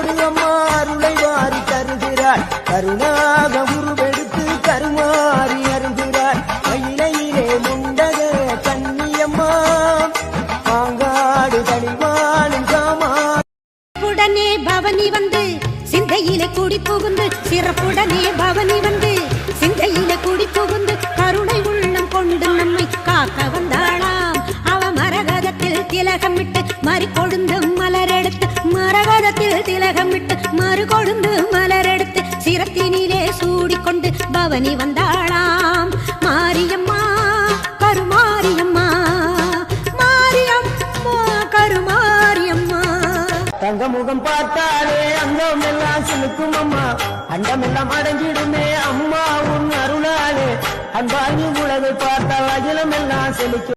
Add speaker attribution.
Speaker 1: கருணையோடு அம்மா அருளை வாரி தருகிறாள். கருணாக உருவெடுத்து கருமாறி அருகிறாள். மயிலையிலே முண்டக கன்னியம்மா மாங்காடு தனிவாளும் காமா.
Speaker 2: உடனே பவனி வந்து சிந்தையிலே கூடி புகுந்து, சிறப்புடனே பவனி வந்து சிந்தையிலே கூடி புகுந்து, கருணை உள்ளம் கொண்டு நம்மை காக்க வந்தாளாம். அவ மரகதத்தில் திலகமிட்டு மறு கொழுந்து மலரெடுத்து, மரகதத்தில் திலகமிட்டு மறு கொழுந்து மலரெடுத்து, சிரத்தினிலே சூடிக்கொண்டு பவனி வந்தாளாம். மாரியம்மா கருமாரியம்மா, மாரியம்மா கருமாரியம்மா.
Speaker 1: தங்க முகம் பார்த்தாலே அங்கம் எல்லாம் சிலுக்கும் அம்மா. அண்டம் எல்லாம் அடங்கிடுமே அம்மா உன் அருளாலே. அன்பாகி உலகை பார்த்தால் அகிலம் எல்லாம் செலுக்கும்.